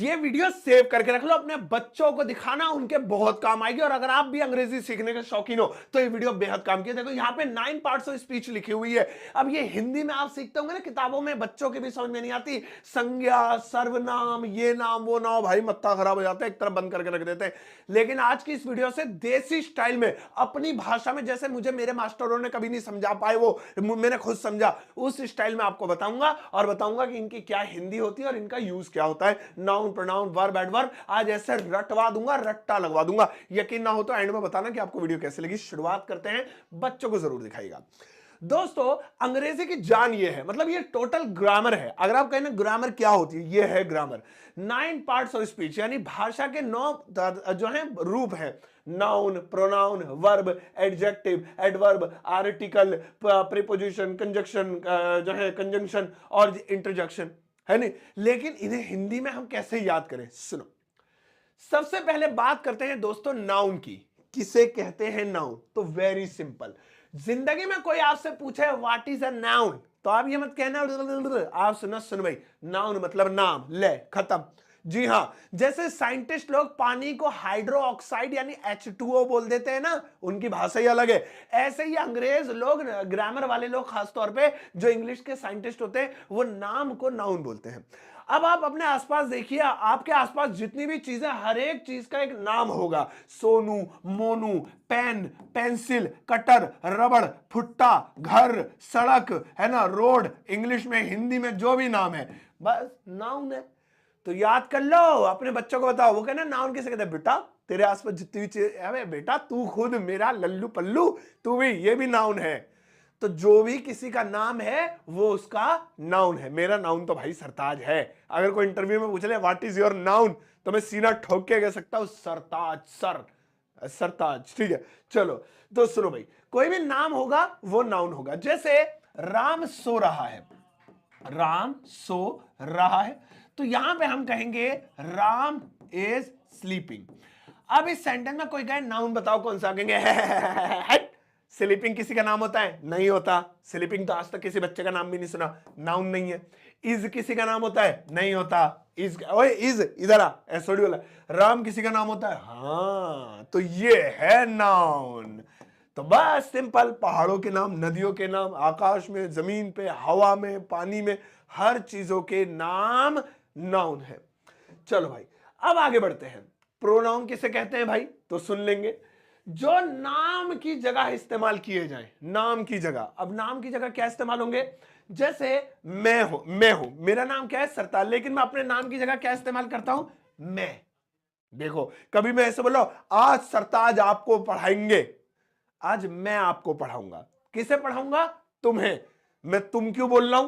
ये video save करके रख लो, अपने बच्चों को दिखाना, उनके बहुत काम आएगी। और अगर आप भी अंग्रेजी सीखने के शौकीन हो तो ये वीडियो बेहद काम की। देखो यहाँ पे 9 पार्ट्स ऑफ स्पीच लिखी हुई है। अब ये हिंदी में आप सीखते होंगे ना किताबों में, बच्चों के भी समझ में नहीं आती। संज्ञा, सर्वनाम, ये नाम वो नाम, भाई मत्था खराब हो जाता है, एक तरफ बंद करके रख देते हैं। लेकिन आज की इस वीडियो से देसी स्टाइल में, अपनी भाषा में, जैसे मुझे मेरे मास्टरों ने कभी नहीं समझा पाए, वो मैंने खुद समझा, उस स्टाइल में आपको बताऊंगा। और बताऊंगा कि इनकी क्या हिंदी होती है और इनका यूज क्या होता है। नाउन, प्रोनाउन, वर्ब, एडवर्ब, आज ऐसे रटवा दूंगा, रट्टा लगवा दूंगा। यकीन ना हो तो एंड में बताना कि आपको वीडियो कैसे लगी। शुरुआत करते हैं, बच्चों को जरूर दिखाइएगा। दोस्तों, अंग्रेजी की जान ये है, मतलब ये टोटल ग्रामर है। अगर आप कहें ना ग्रामर क्या होती है, ये है ग्रामर। 9 पार्ट्स ऑफ स्पीच, यानी भाषा के 9 जो है रूप है। Noun, pronoun, verb, adjective, adverb, article, preposition, conjunction, जो है कंजंक्शन और इंटरजेक्शन, है नहीं। लेकिन इन्हें हिंदी में हम कैसे याद करें, सुनो। सबसे पहले बात करते हैं दोस्तों नाउन की। किसे कहते हैं नाउन? तो वेरी सिंपल। जिंदगी में कोई आपसे पूछे व्हाट इज अ नाउन, तो आप ये मत कहना, आप सुन भाई, नाउन मतलब नाम, ले खत्म। जी हां, जैसे साइंटिस्ट लोग पानी को हाइड्रो ऑक्साइड यानी H2O बोल देते हैं ना, उनकी भाषा ही अलग है। ऐसे ही अंग्रेज लोग, ग्रामर वाले लोग खासतौर पे, जो इंग्लिश के साइंटिस्ट होते हैं, वो नाम को नाउन बोलते हैं। अब आप अपने आसपास देखिए, आपके आसपास जितनी भी चीजें, हर एक चीज का एक नाम होगा। Sonu, Monu, pen, pencil, cutter, रबड़, भुट्टा, घर, सड़क, है ना, रोड, इंग्लिश में, हिंदी में, जो भी नाम है, बस नाउन है। तो याद कर लो, अपने बच्चों को बताओ। वो कहना नाउन किसे कहते हैं? बेटा तेरे आसपास जितनी भी चीज, अबे बेटा तू खुद मेरा लल्लू पल्लू, तू भी, ये भी नाउन है। तो जो भी किसी का नाम है वो उसका नाउन है। मेरा नाउन तो भाई सरताज है। अगर कोई इंटरव्यू में पूछ ले व्हाट इज योर नाउन, तो मैं सीना ठोक के कह सकता हूं सरताज, सरताज। ठीक है, चलो तो सुनो भाई, कोई भी नाम होगा वो नाउन होगा। जैसे राम सो रहा है, राम सो रहा है, तो यहां पे हम कहेंगे राम इज स्लीपिंग। अब इस सेंटेंस में कोई कहे नाउन बताओ कौन सा, कहेंगे स्लीपिंग किसी का नाम होता है? नहीं होता। स्लीपिंग तो आज तक किसी बच्चे का नाम भी नहीं सुना, नाउन नहीं है। इज किसी का नाम होता है? नहीं होता। इज, ओए इज इधर आ, एसओडी वाला। राम किसी का नाम होता है? हाँ, तो ये है नाउन। तो बस सिंपल, पहाड़ों के नाम, नदियों के नाम, आकाश में, जमीन पे, हवा में, पानी में, हर चीजों के नाम नाउन है। चलो भाई, अब आगे बढ़ते हैं। प्रोनाउन किसे कहते हैं भाई? तो सुन लेंगे, जो नाम की जगह इस्तेमाल किए जाएं। नाम की जगह, अब नाम की जगह क्या इस्तेमाल होंगे? जैसे मैं हूं, मेरा नाम क्या है? सरताज, लेकिन मैं अपने नाम की जगह क्या इस्तेमाल करता हूं? मैं। देखो, कभी मैं ऐसे बोलो आज सरताज आपको पढ़ाएंगे, आज मैं आपको पढ़ाऊंगा। किसे पढ़ाऊंगा? तुम्हें। मैं तुम क्यों बोल रहा हूं?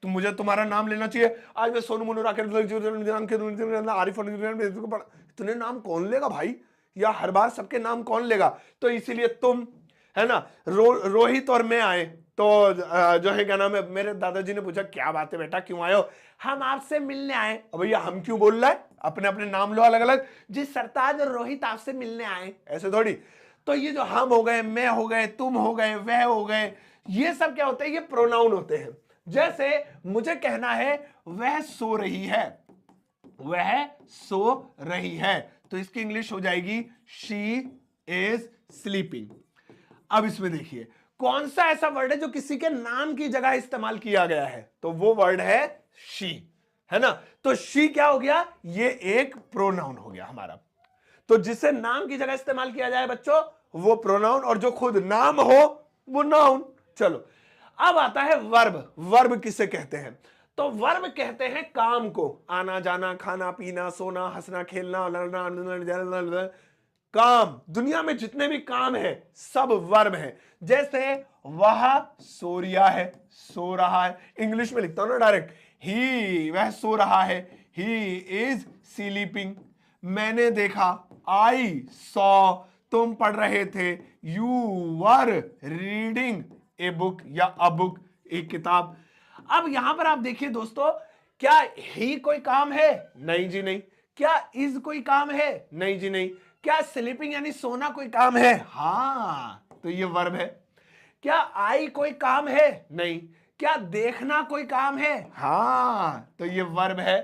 तुम, मुझे तुम्हारा नाम लेना चाहिए। आज मैं सोनू मोनू राकेश आरिफ, इतने नाम कौन लेगा भाई, या हर बार सबके नाम कौन लेगा? तो इसीलिए तुम, है ना, रोहित और मैं आए, तो जो है क्या नाम है, मेरे दादाजी ने पूछा क्या बात है बेटा क्यों आए हो? हम आपसे मिलने आए। अब भैया हम क्यों बोल रहा है? अपने अपने नाम लो अलग अलग। जी सरताज और रोहित आपसे मिलने आए, ऐसे थोड़ी। तो ये जो हम हो गए, मैं हो गए, तुम हो गए, वह हो गए, ये सब क्या होते हैं? ये प्रोनाउन होते हैं। जैसे मुझे कहना है वह सो रही है, वह सो रही है, तो इसकी इंग्लिश हो जाएगी शी इज स्लीपिंग। अब इसमें देखिए कौन सा ऐसा वर्ड है जो किसी के नाम की जगह इस्तेमाल किया गया है, तो वो वर्ड है शी, है ना। तो शी क्या हो गया? ये एक प्रोनाउन हो गया हमारा। तो जिसे नाम की जगह इस्तेमाल किया जाए बच्चों, वो प्रोनाउन, और जो खुद नाम हो वो नाउन। चलो, अब आता है वर्ब। वर्ब किसे कहते हैं? तो वर्ब कहते हैं काम को, आना जाना, खाना पीना, सोना, हंसना, खेलना, लड़ना, काम। दुनिया में जितने भी काम है सब वर्ब है। जैसे वह सो रिया है, सो रहा है, इंग्लिश में लिखता हूं ना डायरेक्ट, ही, वह सो रहा है, ही इज स्लीपिंग। मैंने देखा, आई सॉ, तुम पढ़ रहे थे, you were reading a book या अ बुक, एक किताब। अब यहां पर आप देखिए दोस्तों, क्या ही कोई काम है? नहीं जी नहीं। क्या इज कोई काम है? नहीं जी नहीं। क्या स्लीपिंग यानी सोना कोई काम है? हां, तो ये वर्ब है। क्या आई कोई काम है? नहीं। क्या देखना कोई काम है? हां, तो ये वर्ब है।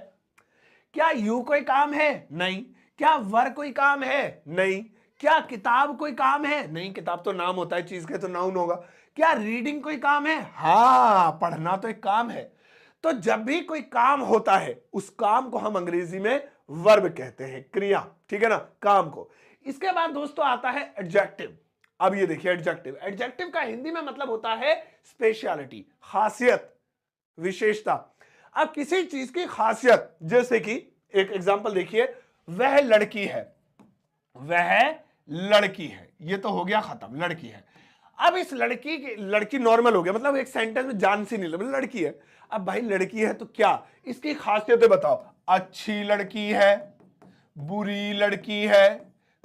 क्या यू कोई काम है? नहीं। क्या वर कोई काम है? नहीं। क्या किताब कोई काम है? नहीं, किताब तो नाम होता है चीज का, तो नाउन होगा। क्या रीडिंग कोई काम है? हाँ, पढ़ना तो एक काम है। तो जब भी कोई काम होता है उस काम को हम अंग्रेजी में वर्ब कहते हैं, क्रिया, ठीक है ना, काम को। इसके बाद दोस्तों आता है एडजेक्टिव। अब ये देखिए एडजेक्टिव, एडजेक्टिव का हिंदी में मतलब होता है स्पेशलिटी, खासियत, विशेषता। अब किसी चीज की खासियत, जैसे कि एक एग्जांपल देखिए, वह लड़की है, वह लड़की है, ये तो हो गया खत्म, लड़की है। अब इस लड़की की, लड़की नॉर्मल हो गया, मतलब एक सेंटेंस में जान सी नहीं लगी, लड़की है। अब भाई लड़की है तो क्या इसकी खासियतें बताओ। अच्छी लड़की है, बुरी लड़की है,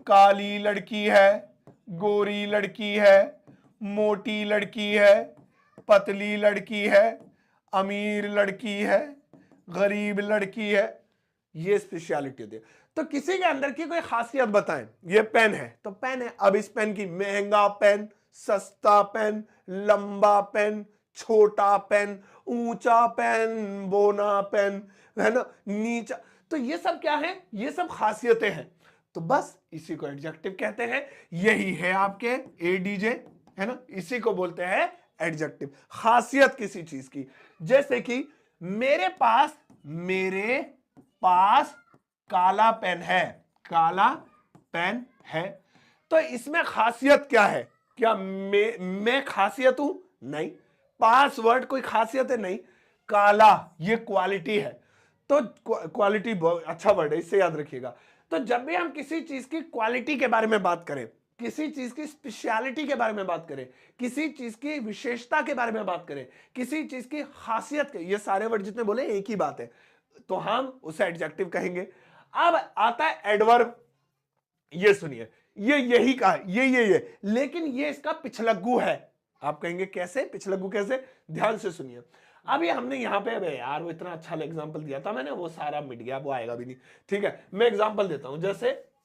काली लड़की है, गोरी लड़की है, मोटी लड़की है, पतली लड़की है, अमीर लड़की है, गरीब लड़की है। ये स्पेशलिटी होती है। तो किसी के अंदर की कोई खासियत बताएं। ये पेन है तो पेन है, अब इस पेन की महंगा पेन, सस्ता पेन, लंबा पेन, छोटा पेन, ऊंचा पेन, बोना पेन, है ना, नीचा। तो ये सब क्या है? ये सब खासियतें हैं। तो बस इसी को एडजेक्टिव कहते हैं। यही है आपके एडीजे, है ना, इसी को बोलते हैं एडजेक्टिव, खासियत किसी चीज की। जैसे कि मेरे पास काला पेन है, काला पेन है। तो इसमें खासियत क्या है? क्या मैं खासियत हूं? नहीं। पासवर्ड कोई खासियत है? नहीं। काला ये क्वालिटी है। तो क्वालिटी बहुत अच्छा वर्ड है, इससे याद रखिएगा। तो जब भी हम किसी चीज की क्वालिटी के बारे में बात करें, किसी चीज की स्पेशलिटी के बारे में बात करें, किसी चीज की विशेषता के बारे में बात करें, किसी चीज की खासियत के, ये सारे वर्ड जितने बोले एक ही बात है, तो हम उसे एडजेक्टिव कहेंगे। अब आता है एडवर्ब। ये सुनिए, ये यही का ये लेकिन ये इसका पिछलग्गू है। आप कहेंगे कैसे पिछलग्गू कैसे? ध्यान से सुनिए। अब ये हमने यहां पे, अबे यार वो इतना अच्छा एग्जांपल दिया था मैंने, वो सारा मिट गया, वो आएगा भी नहीं। ठीक है, मैं एग्जांपल देता हूं।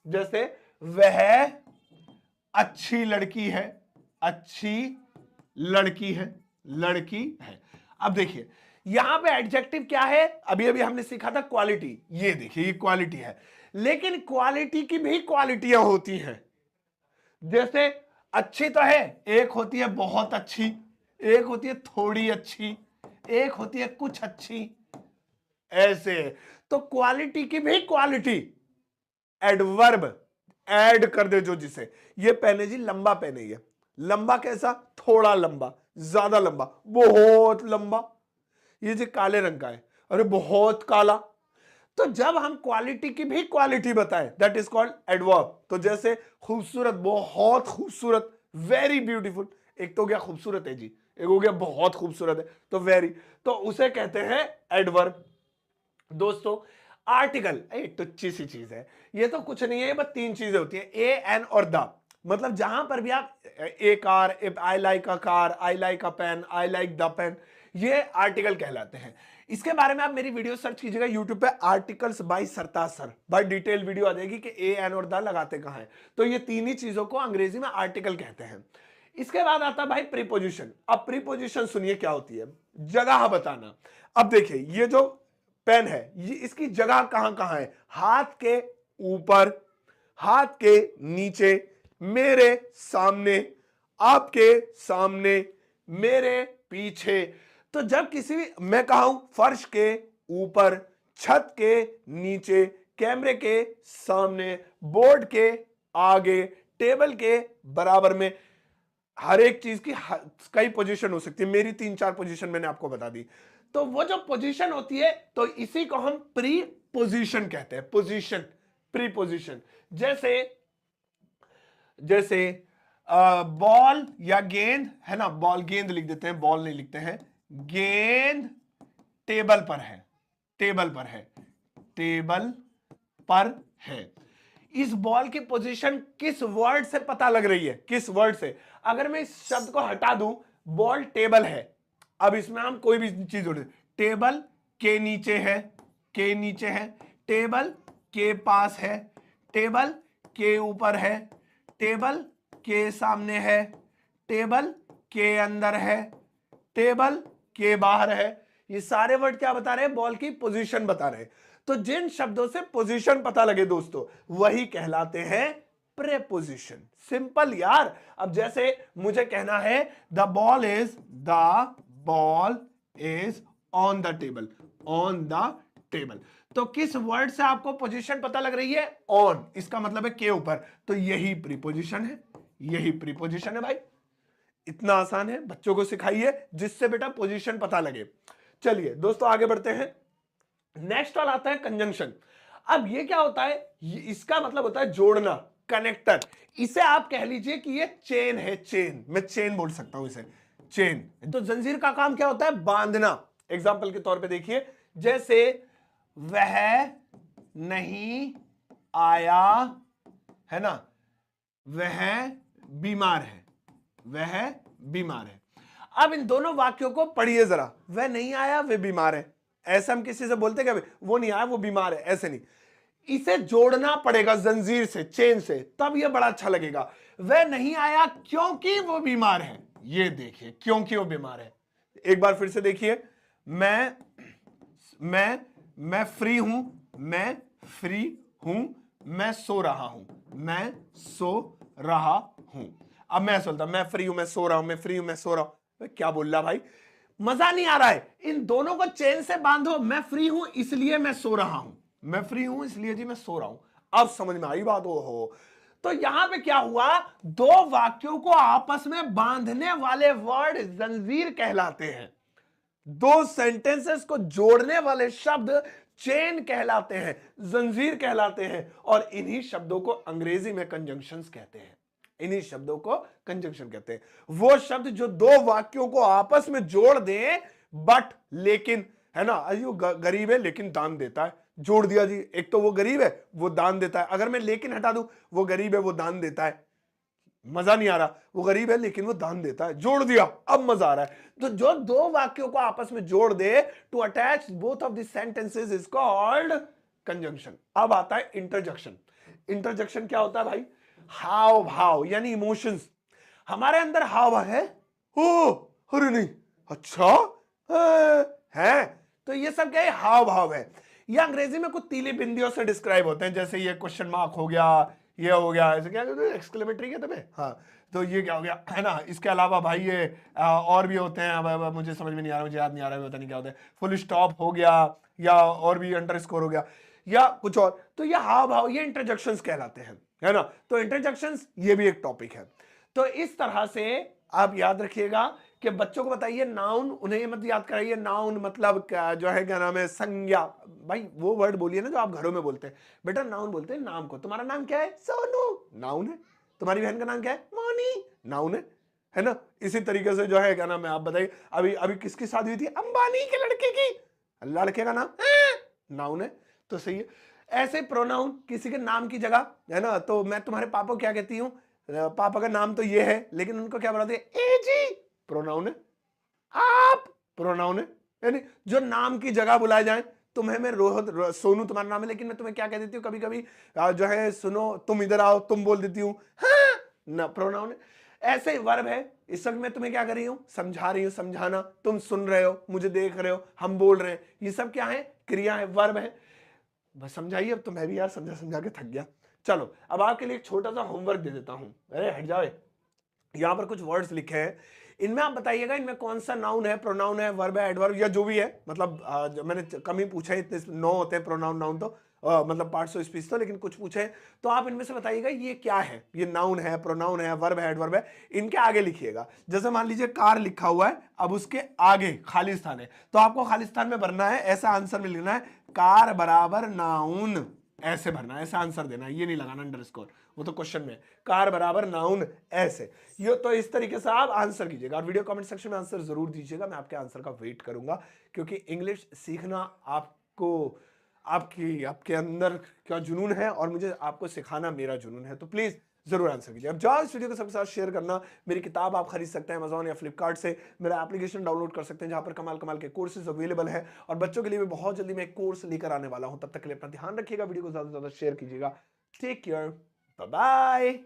जैसे वह अच्छी लड़की है, अच्छी लड़की है, लड़की है। अब देखिए यहां पे एडजेक्टिव क्या है? अभी हमने सीखा था क्वालिटी। ये देखिए ये क्वालिटी है, लेकिन क्वालिटी की भी क्वालिटियां होती हैं। जैसे अच्छी तो है, एक होती है बहुत अच्छी, एक होती है थोड़ी अच्छी, एक होती है कुछ अच्छी, ऐसे। तो क्वालिटी की भी क्वालिटी, एडवर्ब ऐड कर दे जो जिसे। ये पेन है जी, लंबा पेन है। ये लंबा कैसा? थोड़ा लंबा, ज्यादा लंबा, बहुत लंबा। ये जो काले रंग का है, अरे बहुत काला। तो जब हम क्वालिटी की भी क्वालिटी बताएं, दैट इज कॉल्ड एडवर्ब। तो जैसे खूबसूरत, बहुत खूबसूरत, वेरी ब्यूटीफुल। एक तो हो गया खूबसूरत है जी, एक हो गया बहुत खूबसूरत है, तो वेरी, तो उसे कहते हैं एडवर्ब। दोस्तों आर्टिकल एक टुच्ची सी चीज है, ये तो कुछ नहीं है, बस तीन चीजें होती हैं, ए, एन और द। मतलब जहां पर भी आप a car, I like a car, I like a pen, I like the pen, ये आर्टिकल कहलाते हैं। इसके बारे में आप मेरी वीडियो सर्च कीजिएगा यूट्यूब पे, articles by Sartaj sir, by detail video आ जाएगी कि ए, एन और द लगाते कहां है। तो ये तीन ही चीजों को अंग्रेजी में आर्टिकल कहते हैं। इसके बाद आता है भाई प्रीपोजिशन। अब प्रीपोजिशन सुनिए क्या होती है, जगह बताना। अब देखिए ये जो पेन है, ये इसकी जगह कहां कहां है? हाथ के ऊपर, हाथ के नीचे, मेरे सामने, आपके सामने, मेरे पीछे। तो जब किसी भी, मैं कहा हूं फर्श के ऊपर, छत के नीचे, कैमरे के सामने, बोर्ड के आगे, टेबल के बराबर में, हर एक चीज की कई पोजीशन हो सकती है। मेरी 3-4 पोजीशन मैंने आपको बता दी। तो वो जो पोजीशन होती है, तो इसी को हम प्री पोजीशन कहते हैं। Position, pre position. जैसे बॉल या गेंद है ना, बॉल, गेंद लिख देते हैं, बॉल नहीं लिखते हैं। गेंद टेबल पर है, टेबल पर है, टेबल पर है। इस बॉल की पोजीशन किस वर्ड से पता लग रही है? किस वर्ड से? अगर मैं इस शब्द को हटा दूं, बॉल टेबल है, अब इसमें हम कोई भी चीज जोड़, टेबल के नीचे है, के नीचे है, टेबल के पास है, टेबल के ऊपर है, टेबल के सामने है, टेबल के अंदर है, टेबल के बाहर है। ये सारे वर्ड क्या बता रहे हैं? बॉल की पोजीशन बता रहे हैं। तो जिन शब्दों से पोजीशन पता लगे दोस्तों वही कहलाते हैं प्रेपोजिशन। सिंपल यार। अब जैसे मुझे कहना है the ball is on the table, on the table, तो किस वर्ड से आपको पोजीशन पता लग रही है? ऑन, इसका मतलब है के ऊपर, तो यही प्रीपोजिशन है, यही प्रीपोजिशन है भाई। इतना आसान है, बच्चों को सिखाइए जिससे बेटा पोजीशन पता लगे। चलिए दोस्तों आगे बढ़ते हैं। नेक्स्ट वाला आता है कंजंक्शन। अब ये क्या होता है? इसका मतलब होता है जोड़ना, कनेक्टर। इसे आप कह लीजिए कि ये चेन है, चेन, मैं चेन बोल सकता हूं इसे, चेन। तो जंजीर का काम क्या होता है? बांधना। एग्जाम्पल के तौर पे देखिए, जैसे वह नहीं आया, है ना, वह बीमार है, वह बीमार है। अब इन दोनों वाक्यों को पढ़िए जरा। वह नहीं आया, वह बीमार है, ऐसा हम किसी से बोलते क्या? वो नहीं आया, वो बीमार है, ऐसे नहीं। इसे जोड़ना पड़ेगा जंजीर से, चेन से, तब यह बड़ा अच्छा लगेगा। वह नहीं आया क्योंकि वो बीमार है। ये देखिए, क्योंकि वो बीमार है। एक बार फिर से देखिए, मैं फ्री हूं, मैं फ्री हूं, मैं सो रहा हूं, मैं सो रहा हूं। अब मैं सोचता, मैं फ्री हूं, मैं सो रहा हूं, मैं फ्री हूं, मैं सो रहा हूं। क्या बोल रहा भाई? मजा नहीं आ रहा है। इन दोनों को चेन से बांधो। मैं फ्री हूं इसलिए मैं सो रहा हूं, मैं फ्री हूं इसलिए जी मैं सो रहा हूं। अब समझ में आई बात? हो तो यहां पे क्या हुआ? दो वाक्यों को आपस में बांधने वाले वर्ड जंजीर कहलाते हैं। दो सेंटेंसेस को जोड़ने वाले शब्द चेन कहलाते हैं, जंजीर कहलाते हैं। और इन्हीं शब्दों को अंग्रेजी में कंजंक्शंस कहते हैं। इन्हीं शब्दों को कंजंक्शन कहते हैं। वो शब्द जो दो वाक्यों को आपस में जोड़ दें, बट, लेकिन, है ना, अयो गरीब है लेकिन दान देता है, जोड़ दिया जी। एक तो वो गरीब है, वो दान देता है। अगर मैं लेकिन हटा दूं, वो गरीब है, वो दान देता है, मजा नहीं आ रहा। वो गरीब है लेकिन वो दान देता है, जोड़ दिया, अब मजा आ रहा है। तो जो दो वाक्यों को आपस में जोड़ दे, to attach both of the sentences is called conjunction. अब आता है इंटरजेक्शन। इंटरजेक्शन क्या होता है भाई? हाव भाव, यानी इमोशंस। हमारे अंदर हाव भाव है, ओ, अरे नहीं, अच्छा, है, तो ये सब क्या है? हाव भाव है। ये अंग्रेजी में कुछ तीली बिंदियों से डिस्क्राइब होते हैं, जैसे ये क्वेश्चन मार्क हो गया, ये हो गया, ऐसे क्या एक्सक्लेमेटरी क्या तुम्हें, हाँ, तो ये क्या हो गया, है ना। इसके अलावा भाई ये और भी होते हैं, अब मुझे समझ में नहीं आ रहा, मुझे याद नहीं आ रहा, पता नहीं क्या होता है। फुल स्टॉप हो गया, या और भी अंडरस्कोर हो गया, या कुछ और। तो ये हाव भाव, ये इंटरजेक्शंस कहलाते हैं, है ना। तो इंटरजेक्शंस ये भी एक टॉपिक है। तो इस तरह से आप याद रखिएगा कि बच्चों को बताइए नाउन, उन्हें मत याद कराइए नाउन मतलब क्या, जो है क्या नाम है, संज्ञा। भाई वो वर्ड बोलिए ना जो आप घरों में बोलते हैं। बेटा नाउन बोलते हैं नाम को। तुम्हारा नाम क्या है? सोनू, नाउन है। तुम्हारी बहन का नाम क्या है? मोनी, नाउन है ना। इसी तरीके से जो है क्या नाम है, आप बताइए, अभी अभी किसकी शादी हुई थी? अंबानी के लड़के की, लड़के का नाम नाउन है, तो सही है। ऐसे प्रोनाउन किसी के नाम की जगह, है ना। तो मैं तुम्हारे पापा को क्या कहती हूँ? पापा का नाम तो ये है, लेकिन उनको क्या बुलाते हैं? ए जी, प्रोनाउन है। आप, प्रोनाउन है। यानी जो नाम की जगह बुलाए जाए। तुम्हें मैं रोहित, सोनू तुम्हारा नाम है, लेकिन मैं तुम्हें क्या कह देती हूँ कभी कभी, जो है सुनो, तुम इधर आओ, तुम बोल देती हूँ, हाँ ना, प्रोनाउन है। ऐसे वर्ब है। इस वक्त मैं तुम्हें क्या कर रही हूं? समझा रही हूं, समझाना। तुम सुन रहे हो, मुझे देख रहे हो, हम बोल रहे हैं, ये सब क्या है? क्रिया है, वर्ब है। बस समझाइए। अब तो मैं भी यार समझा समझा के थक गया। चलो अब आपके लिए एक छोटा सा होमवर्क दे देता हूं। अरे हट जाओ, यहां पर कुछ वर्ड्स लिखे हैं, इनमें आप बताइएगा इनमें कौन सा नाउन है, प्रोनाउन है, वर्ब है, एडवर्ब, या जो भी है। मतलब मैंने कम ही पूछा है, इतने 9 होते हैं प्रोनाउन नाउन तो, मतलब पार्ट्स ऑफ स्पीच तो, लेकिन कुछ पूछे हैं। तो आप इनमें से बताइएगा ये क्या है। ये नाउन है, प्रोनाउन है, वर्ब है, एडवर्ब है। इनके आगे लिखिएगा। जैसे मान लीजिए कार लिखा हुआ है, अब उसके आगे खाली स्थान है, तो आपको खाली स्थान में भरना है, ऐसा आंसर में लिखना है, कार बराबर नाउन, ऐसे भरना है, ऐसा आंसर देना है, ये नहीं लगाना अंडरस्कोर, वो तो क्वेश्चन में। कार बराबर नाउन, ऐसे। ये तो इस तरीके से आप आंसर कीजिएगा, और वीडियो कमेंट सेक्शन में आंसर जरूर दीजिएगा। मैं आपके आंसर का वेट करूंगा, क्योंकि इंग्लिश सीखना आपको, आपके अंदर क्या जुनून है, और मुझे आपको सिखाना मेरा जुनून है। तो प्लीज जरूर आंसर कीजिए। अब जाओ इस वीडियो को सबके साथ शेयर करना। मेरी किताब आप खरीद सकते हैं अमेज़न या फ्लिपकार्ट से। मेरा एप्लीकेशन डाउनलोड कर सकते हैं, जहां पर कमाल कमाल के कोर्सेज अवेलेबल है। और बच्चों के लिए भी बहुत जल्दी मैं एक कोर्स लेकर आने वाला हूं। तब तक के लिए अपना ध्यान रखिएगा, वीडियो को ज्यादा से ज्यादा शेयर कीजिएगा। Take care, bye bye.